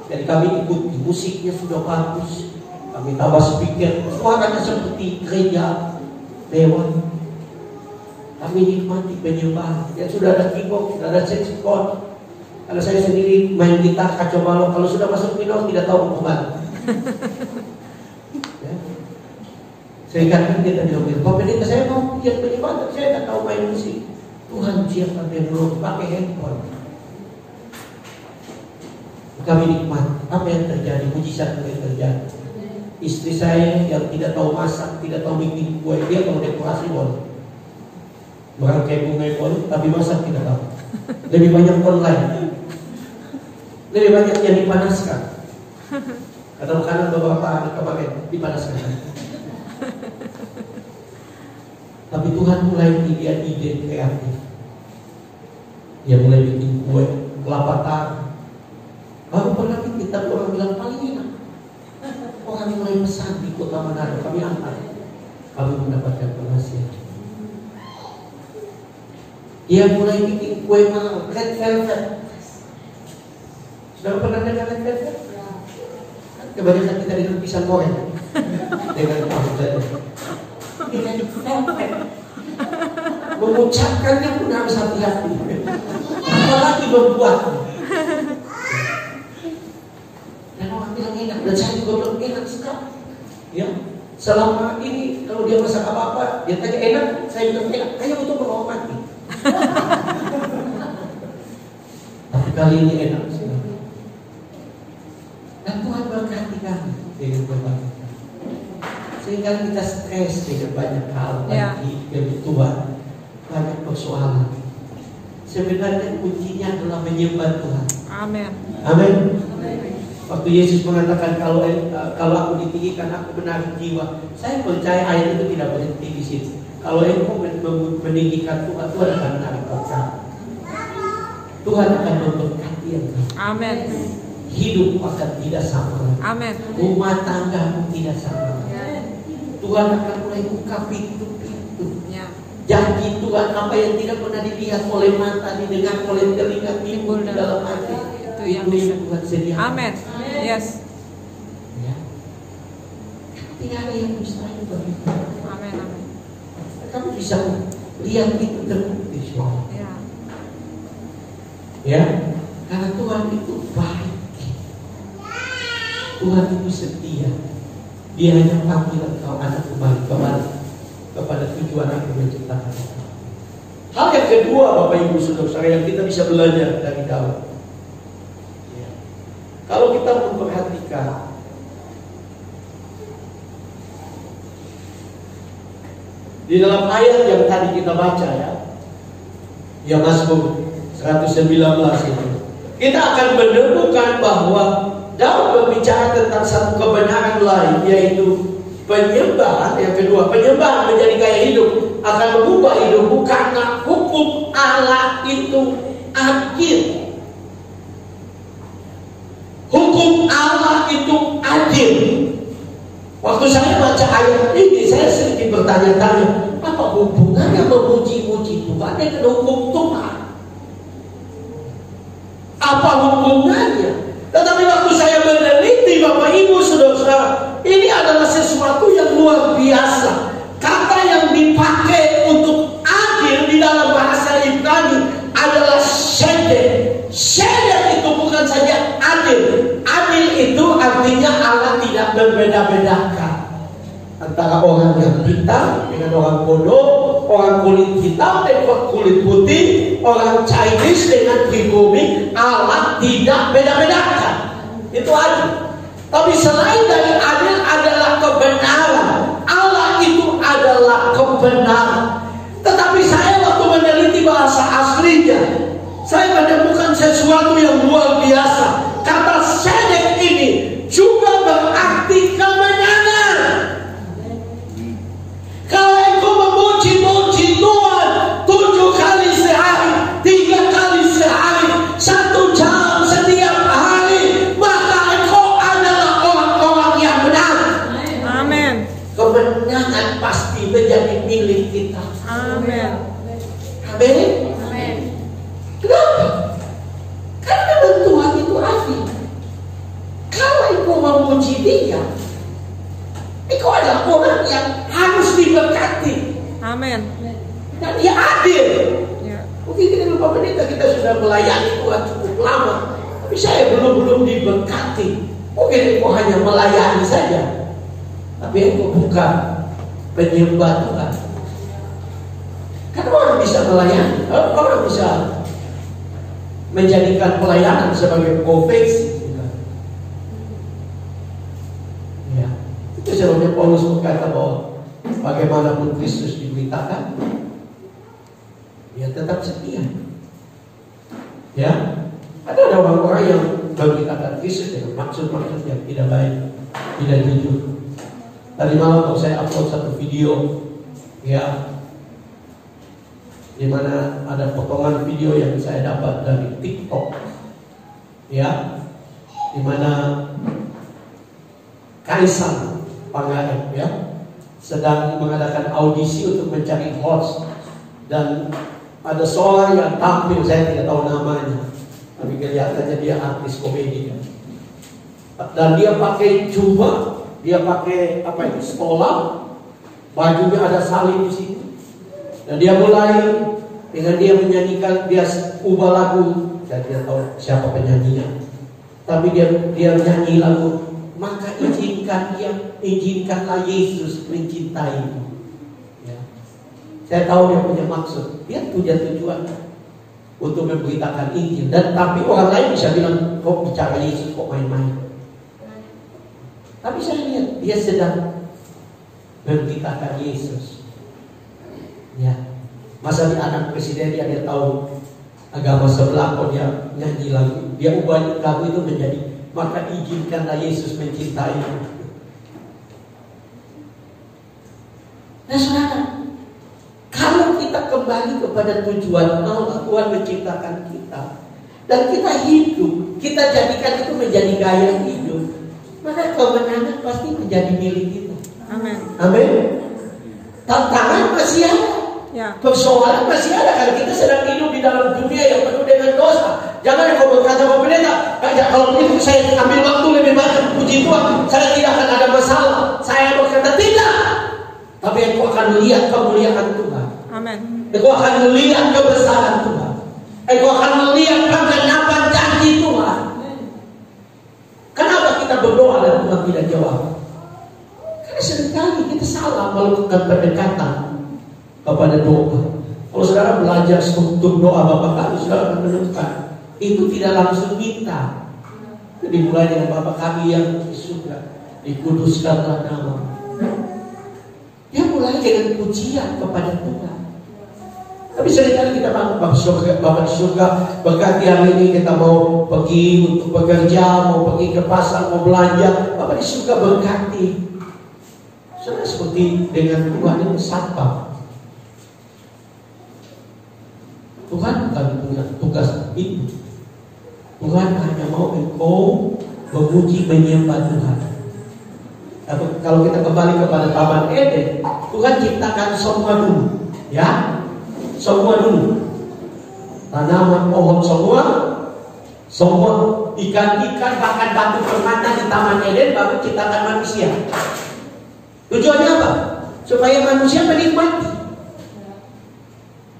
Jadi kami ikuti, musiknya sudah bagus. Kami tambah speaker, suaranya seperti gereja dewa. Kami kami nikmati penyembahan. Ya sudah ada keyboard, sudah ada saxophone. Kalau saya sendiri main gitar kacau balau, kalau sudah masuk minor tidak tahu kemana. Ya. Saya katakan kita diomel, Pak Pendeta saya mau lihat penyembahan, tapi saya tidak tahu main musik. Tuhan siapkan teknologi pakai handphone. Kami nikmat apa yang terjadi, mujizat yang terjadi. Istri saya yang tidak tahu masak, tidak tahu bikin kue, dia tahu dekorasi boleh. Merangkai bunga boleh, tapi masak tidak tahu. Lebih banyak online, lebih banyak yang dipanaskan. Kata makanan beberapa hari kemarin dipanaskan. Tapi Tuhan mulai dia ide kreatif. Dia mulai bikin kue kelapa taruh. Baru pernah kita orang bilang paling enak. Orang yang mulai pesan di kota Manado, kami angkat. Kami mendapatkan penghasilan. Dia mulai bikin kue mahal, red velvet. Sudah pernah dengar red velvet? Kebanyakan kita dengan pisang goreng, dengan tahu saja. Red velvet. Mengucapkannya pun harus hati-hati. Apalagi membuatnya. Dan orang bilang enak, dan saya juga bilang enak sekali. Ya, selama ini kalau dia masak apa-apa, dia tanya enak, saya bilang enak. Kayak untuk menghormati. Tapi kali ini enak sekali. Dan Tuhan berkati kami dengan berbagai hal. Sehingga kita stres dengan banyak hal, banyak kebutuhan, banyak persoalan. Sebenarnya kuncinya adalah menyembah Tuhan. Amin. Amin. Waktu Yesus mengatakan kalau aku ditinggikan aku menarik jiwa, saya percaya ayat itu tidak berhenti di situ. Kalau engkau meninggikan Tuhan, Tuhan akan menarik berkat. Tuhan akan memberkati engkau. Amin. Hidup akan tidak sama. Amin. Rumah tanggamu tidak sama. Tuhan akan mulai buka pintu-pintu. Ya. Janji Tuhan apa yang tidak pernah dilihat oleh mata, didengar oleh telinga, timbul di dalam hati. Itu yang bisa. Tuhan sediakan. Amin. Yes. Ya. Tidak ada yang mustahil bagi Tuhan. Amin. Amin. Kamu bisa lihat itu terbukti semua. Ya. Ya, karena Tuhan itu baik. Tuhan itu setia. Dia hanya panggil engkau anak kembali kepada tujuan yang menciptakan. Hal yang kedua, Bapak Ibu Saudara yang kita bisa belajar dari Daud. Ya. Kalau kita memperhatikan di dalam ayat yang tadi kita baca ya Mazmur 119 itu, kita akan menemukan bahwa Daud berbicara tentang satu kebenaran lain, yaitu penyembahan. Yang kedua, penyembahan menjadi gaya hidup akan mengubah hidupmu karena hukum Allah itu adil. Hukum Allah itu adil. Waktu saya baca ayat ini, saya sedikit bertanya-tanya, apa hubungannya memuji-muji Tuhan dengan hukum Tuhan? Apa hubungannya? Tetapi waktu saya meneliti, Bapak Ibu Saudara, ini adalah sesuatu yang luar biasa. Kata yang dipakai untuk adil di dalam bahasa Ibrani adalah sedek. Sedek itu bukan saja adil. Adil itu artinya Allah tidak membeda-bedakan antara orang yang hitam dengan orang bodoh, orang kulit hitam dengan kulit putih, orang Chinese dengan pribumi. Allah tidak beda-bedakan. Itu adil. Tapi selain dari adil adalah kebenaran. Allah itu adalah kebenaran. Tetapi saya waktu meneliti bahasa aslinya, saya menemukan sesuatu yang luar biasa. Kata sedek ini juga berarti kemenangan. Kalau engkau memuji-muji Tuhan 7 kali sehari, 3 kali sehari, 1 jam setiap hari, maka engkau adalah orang-orang yang benar. Amin. Kemenangan pasti menjadi milik kita. Amin. kita sudah melayani Tuhan cukup lama, tapi saya belum diberkati. Mungkin engkau hanya melayani saja, tapi engkau bukan penyembah Tuhan. Kan orang bisa melayani, orang bisa menjadikan pelayanan sebagai profesi. Ya, itu sebabnya Paulus berkata bahwa bagaimanapun Kristus diberitakan, dia tetap setia. Ya, ada orang-orang yang memberitakan Kristus dengan maksud-maksud yang tidak baik, tidak jujur. Tadi malam saya upload satu video, ya, di mana ada potongan video yang saya dapat dari TikTok, ya, di mana Kaisang Pangarep, ya, sedang mengadakan audisi untuk mencari host, dan ada seorang yang tampil, saya tidak tahu namanya, tapi kelihatannya dia artis komedi, ya. Dan dia pakai jubah, dia pakai apa itu, stola, bajunya ada salib di situ. Dan dia mulai dengan dia menyanyikan, dia ubah lagu, saya tidak tahu siapa penyanyinya, tapi dia nyanyi lagu, maka izinkanlah Yesus mencintaimu. Ya. Saya tahu dia punya maksud, dia punya tujuan untuk memberitakan Injil. Dan tapi orang lain bisa bilang, kok bicara Yesus kok main-main. Tapi saya lihat dia sedang memberitakan Yesus. Ya, masa di anak presiden dia tahu agama sebelah, kok dia nyanyi lagu, dia ubah lagu itu menjadi maka izinkanlah Yesus mencintaimu. Nah saudara, kalau kita kembali kepada tujuan Allah, Tuhan menciptakan kita, dan kita hidup, kita jadikan itu menjadi gaya hidup, maka kemenangan pasti menjadi milik kita. Amin. Amin. Tantangan masih ada, Ya. persoalan masih ada, karena kita sedang hidup di dalam dunia yang penuh dengan dosa. Jangan kau berkata, Bapak Pendeta, kalau begitu saya ambil waktu lebih banyak, puji Tuhan, saya tidak akan ada masalah. Saya berkata tidak, tapi engkau akan melihat kemuliaan Tuhan. Amin. Engkau akan melihat kebesaran Tuhan. Engkau akan melihat penggenapan janji Tuhan. Kenapa kita berdoa dan Tuhan tidak jawab? Karena seringkali kita salah melakukan pendekatan kepada doa. Kalau saudara belajar struktur doa Bapa Kami, saudara akan menemukan itu tidak langsung minta. Dimulai dengan Bapa Kami yang di surga, dikuduskanlah nama. Dia mulai dengan pujian kepada Tuhan. Tapi seringkali kita bangun, Bapa di surga, berkati hari ini kita mau pergi untuk bekerja, mau pergi ke pasar, mau belanja. Bapa di surga berkati. Saudara, seperti dengan Tuhan itu satpam. Tuhan bukan punya tugas itu. Tuhan hanya mau engkau memuji menyembah Tuhan. Kalau kita kembali kepada Taman Eden, Tuhan ciptakan semua dulu, ya, semua dulu. Tanaman, pohon semua ikan-ikan, bahkan batu permata di Taman Eden, baru ciptakan manusia. Tujuannya apa? Supaya manusia menikmati.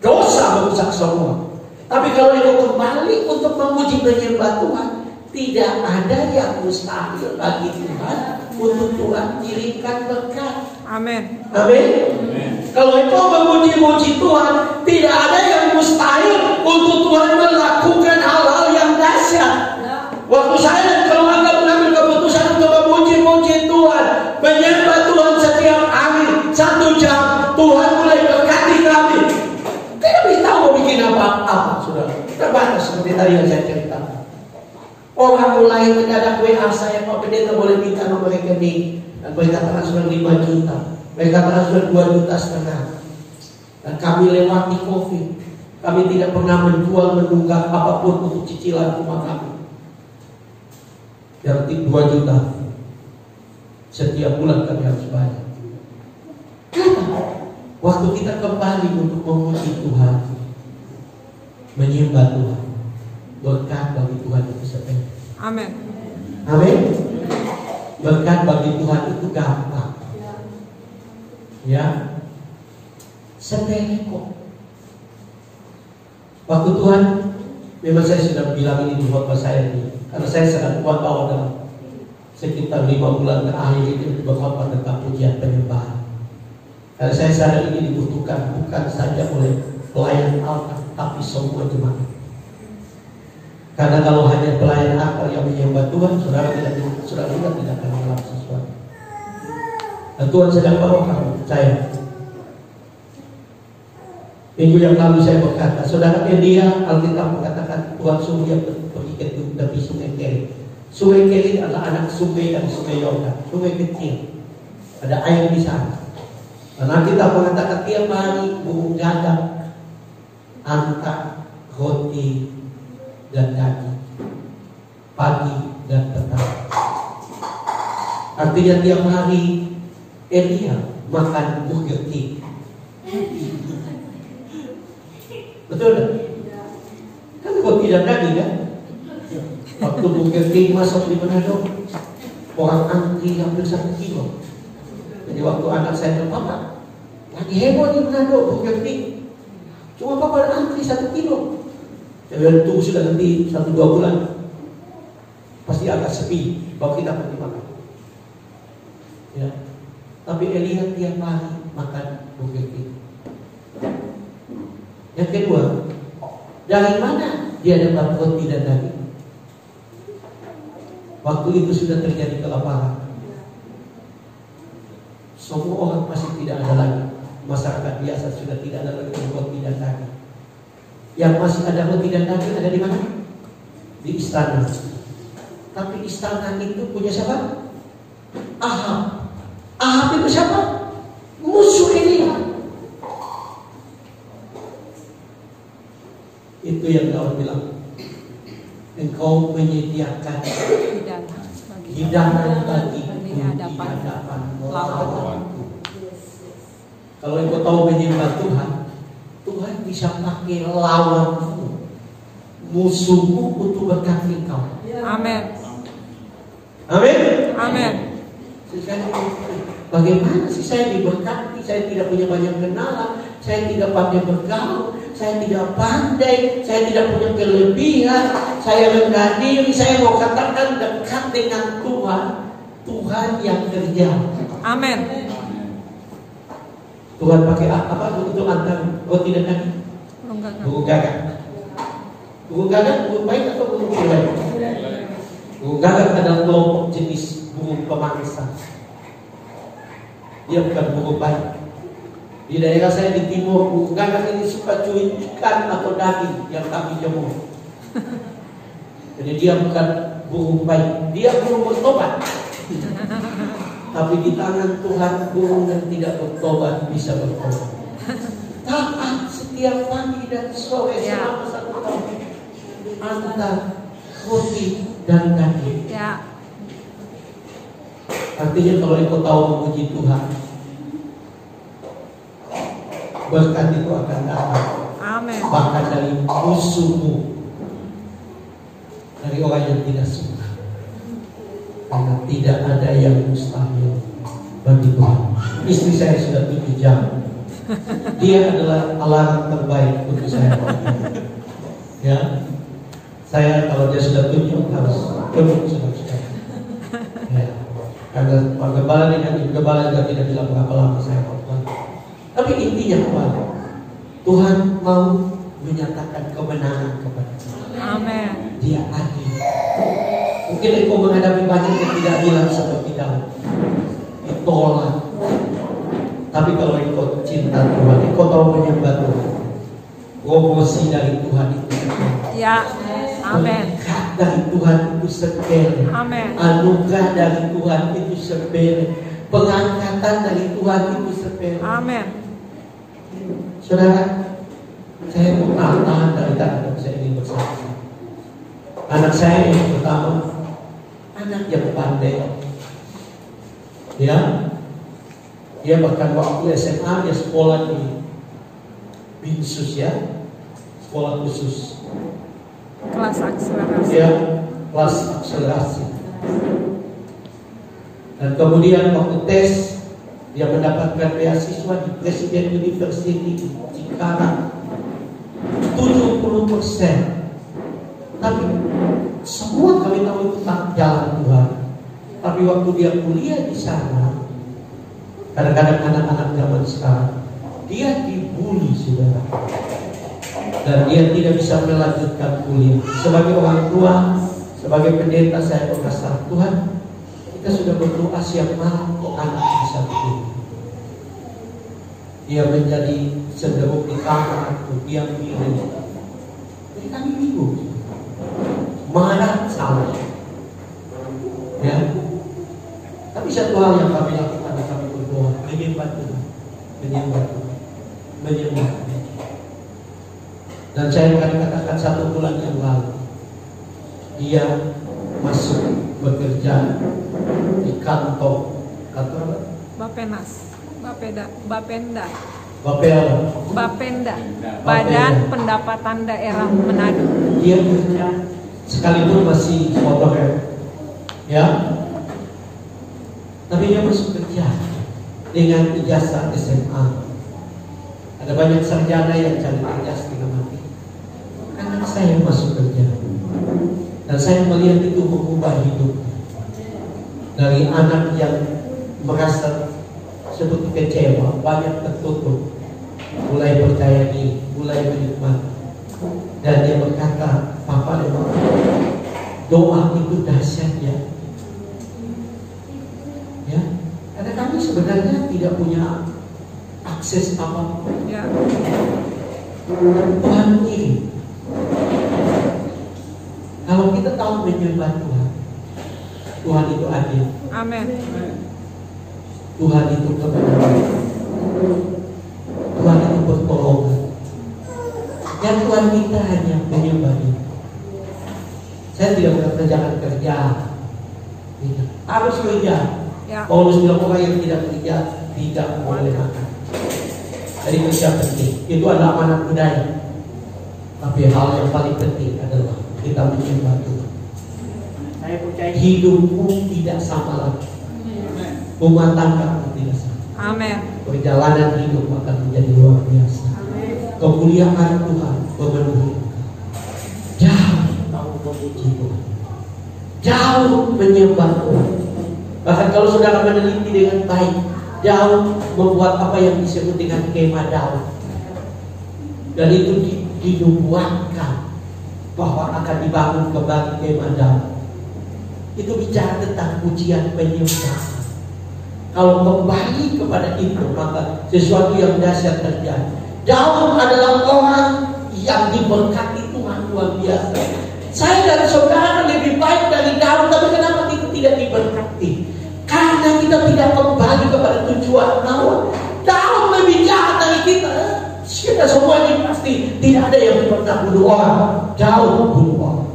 Dosa merusak semua. Tapi kalau engkau kembali untuk memuji menyembah Tuhan, tidak ada yang mustahil bagi Tuhan untuk Tuhan kirimkan berkat. Amin. Amin. Kalau engkau memuji-muji Tuhan, tidak ada yang mustahil untuk Tuhan melakukan hal-hal yang dahsyat. Waktu saya dan keluarga mengambil keputusan untuk memuji-muji Tuhan, menyembah Tuhan setiap hari 1 jam, Tuhan mulai berkati kami. Tidak bisa mau bikin apa-apa, saudara. Terbatas seperti tadi yang saya ceritakan. Orang mulai mendadak WA saya, Pak Pendeta boleh minta nomor rekening, dan mereka transfer 5 juta, mereka transfer 2,5 juta. Dan kami lewati COVID. Kami tidak pernah menjual, menunggak apapun untuk cicilan rumah kami. Yang 2 juta setiap bulan kami harus bayar. Kenapa? Waktu kita kembali untuk memuji Tuhan, menyembah Tuhan, berkat bagi Tuhan itu sepele. Amin. Amin. Berkat bagi Tuhan itu gampang. Ya, sepele kok. Waktu Tuhan Memang saya sudah bilang ini di khotbah saya ini, karena saya sangat kuat bahwa dalam sekitar 5 bulan terakhir ini berkhotbah tentang pujian penyembahan. Karena saya sadar ini dibutuhkan bukan saja oleh pelayan altar, tapi semua jemaat. Karena kalau hanya pelayan altar yang menyembah Tuhan, saudara tidak akan mengalami sesuatu. Dan Tuhan sedang bawakan saya. Minggu yang lalu saya berkata, saudara Elia, Alkitab mengatakan Tuhan suruh dia pergi ke tepi sungai Kerit. Sungai Kerit adalah anak sungai dan sungai Yordan, sungai kecil. Ada air di sana. Dan Alkitab mengatakan tiap hari burung gagak angkat roti dan daging pagi dan petang. Artinya tiap hari Elia makan Burger King. Betul tak? Kan roti dan daging kan? Waktu Burger King masuk di Manado, orang antri hampir 1 kilo. Jadi waktu anak saya bilang, "Papa, lagi heboh di Manado Burger King. Cuma Papa ada antri 1 kilo." Saya bilang, tunggu sudah nanti 1-2 bulan pasti agak sepi, baru kita pergi makan. Ya. Tapi Elia tiap hari makan Burger King. Yang kedua, dari mana dia dapat roti dan daging? Waktu itu sudah terjadi kelaparan. Semua orang masih tidak ada lagi. Masyarakat biasa sudah tidak ada lagi roti dan daging. Yang masih ada roti dan daging ada di mana? Di istana. Tapi istana itu punya siapa? Ahab. Ahab itu siapa? Musuh Elia. Itu yang Daud bilang, engkau menyediakan hidangan bagiku di hadapan lawanku. Kalau engkau tahu menyembah Tuhan, Tuhan bisa pakai lawanmu, musuhmu untuk berkati engkau. Amin. Amin. Amin. Bagaimana sih saya diberkati? Saya tidak punya banyak kenalan, saya tidak pandai bergaul, saya tidak pandai, saya tidak punya kelebihan, saya rendah diri. Saya mau katakan dekat dengan Tuhan, Tuhan yang kerja. Amin. Tuhan pakai apa untuk antar roti dan daging? Burung gagak. Burung gagak burung baik atau burung tidak baik? Burung gagak adalah kelompok jenis burung pemangsa. Dia bukan burung baik. Di daerah saya di timur, burung gagak ini suka curi ikan atau daging yang kami jemur. Jadi dia bukan burung baik, dia burung bertobat. Tapi di tangan Tuhan, burung yang tidak bertobat bisa bertobat. Taat setiap pagi dan sore selama 1 tahun, antar roti dan daging. Ya. Artinya kalau engkau tahu memuji Tuhan, berkat itu akan datang. Amin. Bahkan dari musuhmu, dari orang yang tidak suka. Karena tidak ada yang mustahil bagi Tuhan. Istri saya sudah 7 jam. Dia adalah alarm terbaik untuk saya. Ya, saya kalau dia sudah tunjuk harus penuh saudara-saudara. Ya. Karena Pak Gembala dengan Ibu Gembala juga tidak bilang berapa lama saya khotbah. Tapi intinya apa? Tuhan mau menyatakan kebenaran kepada kita. Amin. Dia adil. Mungkin engkau menghadapi banyak ketidakadilan seperti Daud, ditolak. Tapi kalau engkau cinta Tuhan, engkau tahu menyembah Tuhan, promosi dari Tuhan itu sepele. Ya. Amin. Berkat dari Tuhan itu sepele. Amin. Anugerah dari Tuhan itu sepele. Pengangkatan dari Tuhan itu sepele. Amin. Saudara, saya mau tahan dari tadi saya ingin bersaksi. Anak saya yang pertama, anak yang pandai. Ya, dia bahkan waktu SMA dia sekolah di Binsus ya, sekolah khusus. Kelas akselerasi. Dia kelas akselerasi. Dan kemudian waktu tes dia mendapatkan beasiswa di Presiden University di Cikarang. 70% Tapi semua kami tahu itu tak jalan Tuhan. Tapi waktu dia kuliah di sana, kadang-kadang anak-anak zaman sekarang, dia dibully, saudara. Dan dia tidak bisa melanjutkan kuliah. Sebagai orang tua, sebagai pendeta, saya berkata, Tuhan, kita sudah berdoa siap malam kok anak bisa begini. Dia menjadi cenderung di kamar, dia pilih. Jadi kami bingung. Mana salah? Ya. Tapi satu hal yang kami lakukan, kami berdoa, menyembah Tuhan, menyembah Tuhan, menyembah Tuhan. Dan saya akan katakan 1 bulan yang lalu, dia masuk bekerja di kantor apa? Bapenas, Bapenda, Badan Pendapatan Daerah Manado. Dia kerja sekalipun masih motor, ya. Tapi dia masuk kerja dengan ijazah SMA. Ada banyak sarjana yang cari kerja setengah mati. Karena saya masuk kerja, dan saya melihat itu mengubah hidup dari anak yang merasa seperti kecewa, banyak tertutup, mulai percaya diri, mulai menikmati. Dan dia berkata, Papa dan Mama, doa itu dahsyat ya. Ya, karena kami sebenarnya tidak punya akses apapun. Ya. Tuhan ini, kalau kita tahu menyembah Tuhan, Tuhan itu adil. Amin. Tuhan itu kebenaran. Tuhan itu pertolongan. Yang Tuhan kita hanya menyembah Dia. Saya tidak mengerjakan kerja. Tidak. Harus kerja. Ya. Paulus bilang orang yang tidak kerja tidak boleh makan. Jadi kerja penting. Itu adalah amanat budaya. Tapi hal yang paling penting adalah kita menyembah Tuhan. Saya percaya hidupmu tidak sama lagi. Rumah tangga tidak sama. Amin. Perjalanan hidup akan menjadi luar biasa. Kemuliaan Tuhan memenuhi. Jauh tahu memuji Tuhan, jauh menyembah Tuhan. Bahkan kalau saudara meneliti dengan baik, jauh membuat apa yang disebut dengan kemah Daud. Dan itu dinubuatkan bahwa akan dibangun kembali kemah Daud. Itu bicara tentang pujian penyembahan. Kalau kembali kepada itu, maka sesuatu yang dahsyat terjadi. Daud adalah orang yang diberkati Tuhan luar biasa. Saya dan saudara lebih baik dari Daud, tapi kenapa kita tidak diberkati? Karena kita tidak kembali kepada tujuan awal. Daud lebih jahat dari kita. Kita semua ini pasti tidak ada yang pernah bunuh orang. Daud bunuh orang.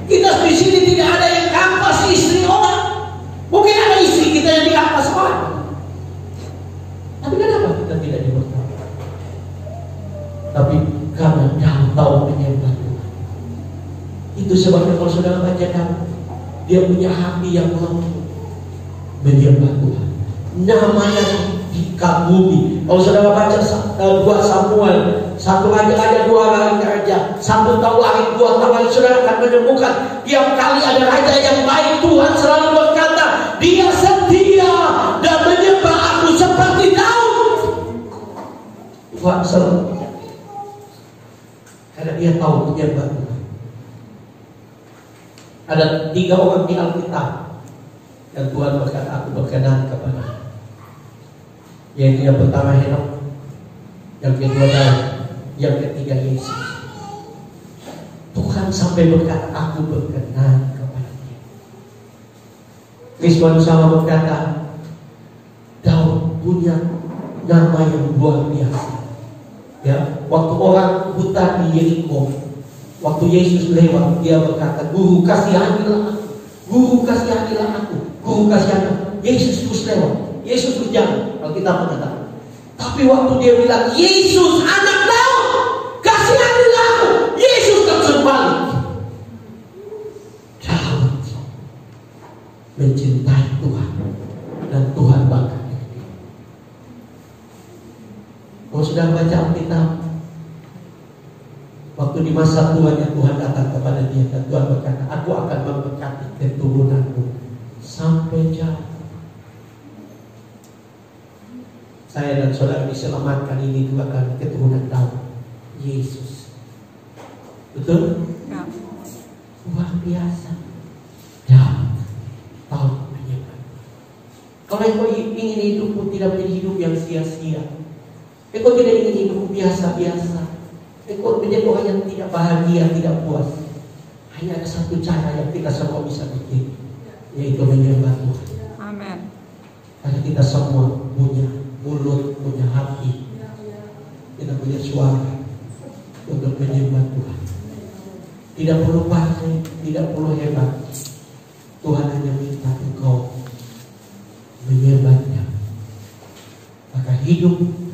Kita di sini tidak ada yang rampas istri orang. Mungkin ada istri kita yang dirampas orang. Tapi kenapa kita tidak diberkati? Tapi karena Daud tahu menyembah Tuhan. Itu sebabnya kalau saudara baca Daud, dia punya hati yang lembut, menyembah Tuhan. Namanya dikagumi. Kalau saudara baca 2 Samuel, 1 raja, 2 raja, 1 Tawarik, 2 Tawarik, saudara akan menemukan tiap kali ada raja yang baik, Tuhan selalu berkata, dia setia dan menyembah aku seperti Daud. Tuhan selalu, karena dia tahu menyembah Tuhan. Ada 3 orang di Alkitab yang Tuhan berkata, aku berkenan kepada. Yaitu yang pertama Henok, yang kedua Daud, yang ketiga Yesus. Tuhan sampai berkata, aku berkenan kepada dia. Kristus sama berkata, Daud punya nama yang luar biasa. Ya, waktu orang buta di Yeriko, waktu Yesus lewat, dia berkata, Guru kasihanilah aku, Guru kasihanilah aku, Guru kasihanilah. Yesus terus lewat. Yesus berjalan, Alkitab mengatakan. Tapi waktu dia bilang, Yesus anak Daud, kasihanilah aku, Yesus langsung balik. Daud mencintai Tuhan, dan Tuhan bangga. Kalau sudah baca Alkitab, waktu di masa tuanya Tuhan datang kepada dia dan Tuhan berkata, aku akan memberkati keturunanmu sampai jauh. Saya dan saudara diselamatkan ini juga karena keturunan Daud, Yesus. Betul? Ya. Luar biasa. Daud tahu menyembah. Kalau engkau ingin hidupmu tidak menjadi hidup yang sia-sia, engkau tidak ingin hidup biasa-biasa, engkau menjadi orang yang tidak bahagia, tidak puas, hanya ada satu cara yang kita semua bisa bikin, yaitu menyembah Tuhan. Amin. Karena kita semua punya mulut, punya hati, kita punya suara untuk menyembah Tuhan. Tidak perlu pandai, tidak perlu hebat. Tuhan hanya minta engkau menyembahnya. Maka hidup